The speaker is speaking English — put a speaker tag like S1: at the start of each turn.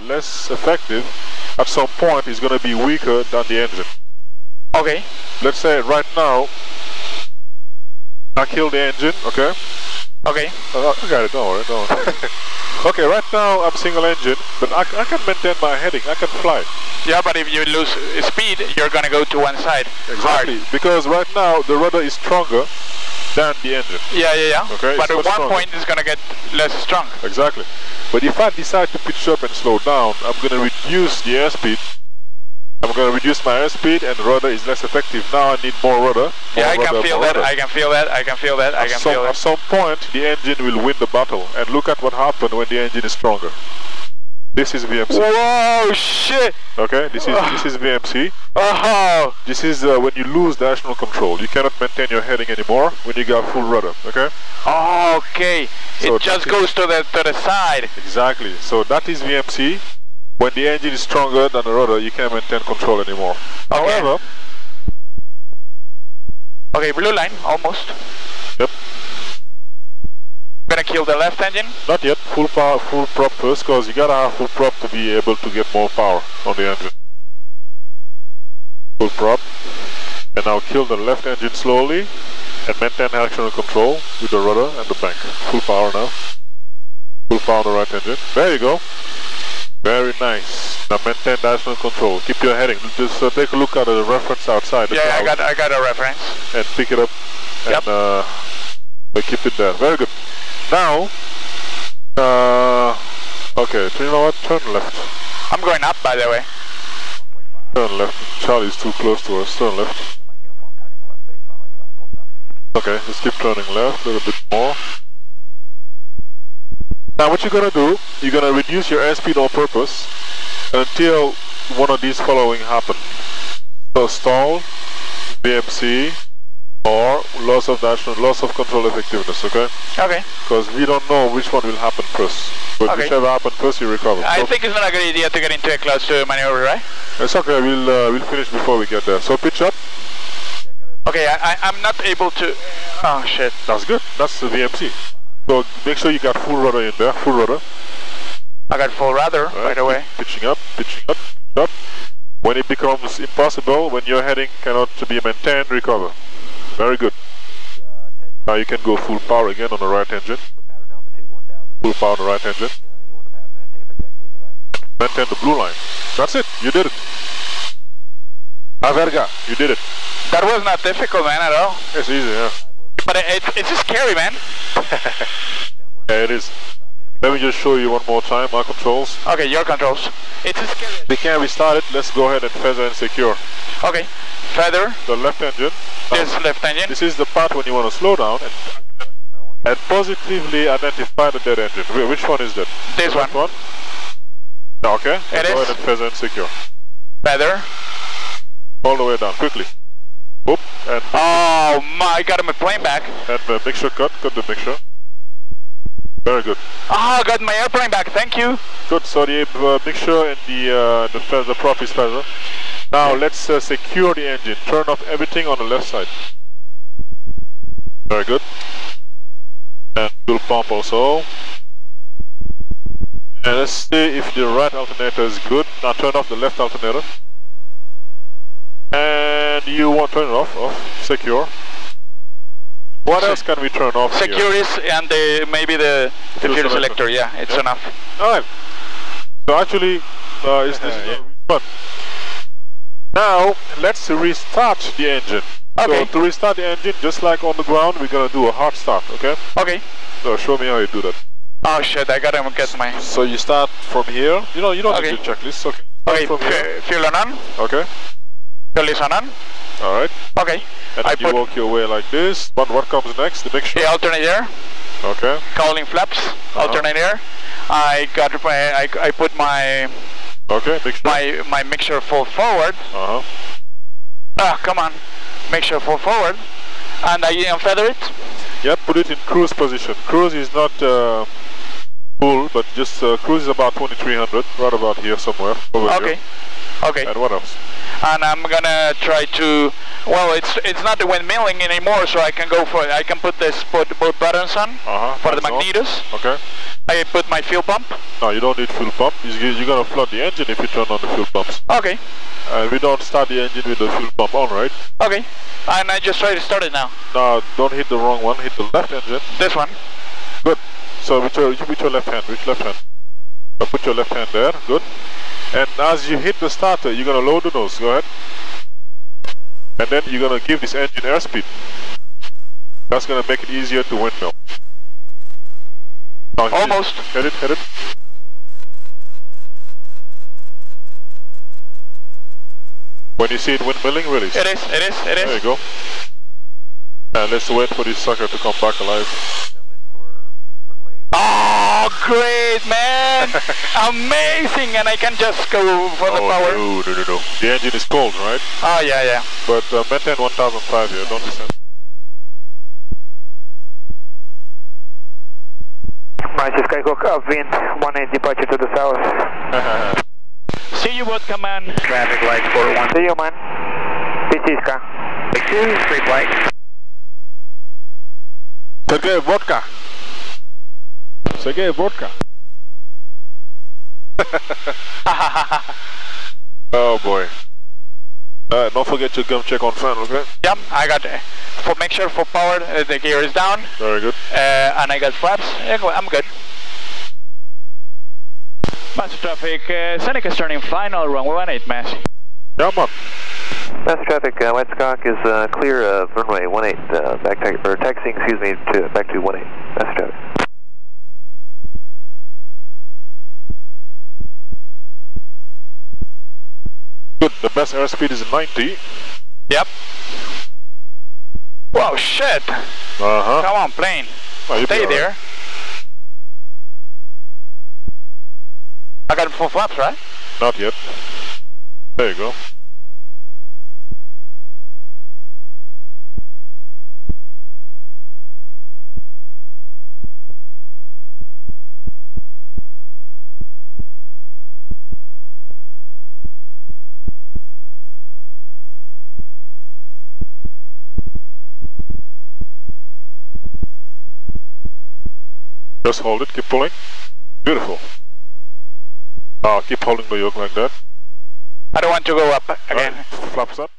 S1: less effective, at some point it's going to be weaker than the engine.
S2: Okay.
S1: Let's say right now, I kill the engine, okay?
S2: Okay.
S1: I got it, don't worry. Okay, right now I'm single engine, but I can maintain my heading, I can fly.
S2: Yeah, but if you lose speed, you're gonna go to one side.
S1: Exactly, because right now the rudder is stronger than the engine.
S2: Yeah.
S1: Okay,
S2: but at one point it's gonna get less strong.
S1: Exactly. But if I decide to pitch up and slow down, I'm gonna reduce the airspeed. I'm gonna reduce my airspeed and the rudder is less effective. Now I need more rudder.
S2: Yeah, I can feel that, I can feel that.
S1: At some point the engine will win the battle, and look at what happened when the engine is stronger. This is VMC.
S2: Whoa, shit!
S1: Okay, this is VMC.
S2: Oh!
S1: This is when you lose directional control. You cannot maintain your heading anymore when you got full rudder. Okay.
S2: Oh, okay. So it just goes to the side.
S1: Exactly. So that is VMC. When the engine is stronger than the rudder, you can't maintain control anymore.
S2: Okay.
S1: However.
S2: Okay, blue line almost.
S1: Yep.
S2: Gonna kill the left engine?
S1: Not yet. Full power, full prop first, because you gotta have full prop to be able to get more power on the engine. Full prop, and now kill the left engine slowly, and maintain directional control with the rudder and the bank. Full power now. Full power on the right engine. There you go. Very nice. Now maintain directional control. Keep your heading. Just take a look at the reference outside.
S2: Yeah, I got a reference.
S1: And pick it up.
S2: Yep.
S1: And keep it there. Very good. Now, okay, you know what? Turn left.
S2: I'm going up, by the way.
S1: Turn left. Charlie's too close to us. Turn left. Okay, just keep turning left a little bit more. Now what you're gonna do, you're gonna reduce your airspeed on purpose until one of these following happen. So stall, VMC, or loss of control effectiveness, okay?
S2: Okay.
S1: Because we don't know which one will happen first. But
S2: okay.
S1: Whichever happens first, you recover.
S2: I think it's not a good idea to get into a clutch maneuver, right?
S1: It's okay, we'll finish before we get there. So pitch up.
S2: Okay, I'm not able to... Oh shit.
S1: That's good, that's the VMC. So make sure you got full rudder in there, full rudder.
S2: I got full rudder, right, by the way.
S1: Pitching up, pitching up, pitching up. When it becomes impossible, when your heading cannot be maintained, recover. Very good. Now you can go full power again on the right engine. Full power on the right engine. Maintain the blue line. That's it, you did it. Averga, you did it.
S2: That was not difficult, man, at all.
S1: It's easy, yeah.
S2: But it's just scary, man.
S1: Yeah, it is. Let me just show you one more time my controls.
S2: Okay, your controls. It's just scary.
S1: We can restart it. Let's go ahead and feather and secure.
S2: Okay, feather.
S1: The left engine.
S2: This left engine.
S1: This is the part when you want to slow down and positively identify the dead engine. Which one is that?
S2: This
S1: one. Okay.
S2: It
S1: go
S2: is.
S1: ahead and feather and secure.
S2: Feather.
S1: All the way down, quickly. Whoop, and
S2: oh my, I got my plane back.
S1: And the mixture cut the mixture. Very good.
S2: Ah, I got my airplane back, thank you.
S1: Good, so the mixture and the prop is feather. Now let's secure the engine. Turn off everything on the left side. Very good. And fuel pump also. And let's see if the right alternator is good. Now turn off the left alternator. And you want to turn it off, secure. What else can we turn off
S2: secure
S1: here?
S2: Is and maybe the fuel selector, yeah, it's enough.
S1: Alright. So actually, is this fun? Now, let's restart the engine.
S2: Okay.
S1: So to restart the engine, just like on the ground, we're gonna do a hard start, okay?
S2: Okay.
S1: So show me how you do that.
S2: Oh shit, I gotta get my...
S1: So you start from here. You don't
S2: okay.
S1: need the checklist, okay?
S2: Okay,
S1: from here.
S2: fuel on.
S1: Okay.
S2: Fuel is on.
S1: Alright.
S2: Okay.
S1: And then you walk your way like this. But what comes next? The mixture?
S2: The alternator.
S1: Okay.
S2: Cowling flaps. Alternator. I got my... I put my...
S1: Okay, mixture.
S2: My mixture full forward. Ah, come on. Mixture full forward. And I unfeather it.
S1: Yep, put it in cruise position. Cruise is not full, but just cruise is about 2300, right about here somewhere. Over
S2: okay.
S1: Here.
S2: Okay.
S1: And what else?
S2: And I'm gonna try to. Well, it's not the windmilling anymore, so I can put both buttons on for the magnetos.
S1: Okay.
S2: I put my fuel pump.
S1: No, you don't need fuel pump. You're gonna flood the engine if you turn on the fuel pumps.
S2: Okay.
S1: We don't start the engine with the fuel pump on, right?
S2: Okay. And I just try to start it now.
S1: No, don't hit the wrong one. Hit the left engine.
S2: This one.
S1: Good. So with your left hand. Which left hand? Put your left hand there. Good. And as you hit the starter, you're gonna load the nose. Go ahead. And then you're gonna give this engine airspeed. That's gonna make it easier to windmill. Now,
S2: almost.
S1: Hit it. When you see it windmilling, release.
S2: It is.
S1: There you go. And let's wait for this sucker to come back alive.
S2: Oh, great, man! Amazing, and I can just go for the power.
S1: No. The engine is cold, right?
S2: Oh, yeah.
S1: But maintain 1005 here, don't descend.
S3: Master Skyhawk, upwind, 18 departure to the south.
S2: See you, boat command.
S3: Traffic light 41. See you, man. Pisiska. 2, free flight.
S1: Sergey, vodka. Oh boy. Don't forget to gum check on fan, okay?
S2: Yep, I got it. Make sure for power, the gear is down.
S1: Very good.
S2: And I got flaps. I'm good. Master Traffic, Seneca is turning final, runway 18, Massey.
S1: Yeah, man.
S3: Master Traffic, White Skunk is clear of runway 18, taxiing, back to 18. Master Traffic.
S1: Good, the best airspeed is 90.
S2: Yep. Whoa, shit! Come on, plane.
S1: Oh,
S2: stay there. I got full flaps, right?
S1: Not yet. There you go. Just hold it, keep pulling. Beautiful. Keep holding the yoke like that.
S2: I don't want to go up again.
S1: Right. Flaps up.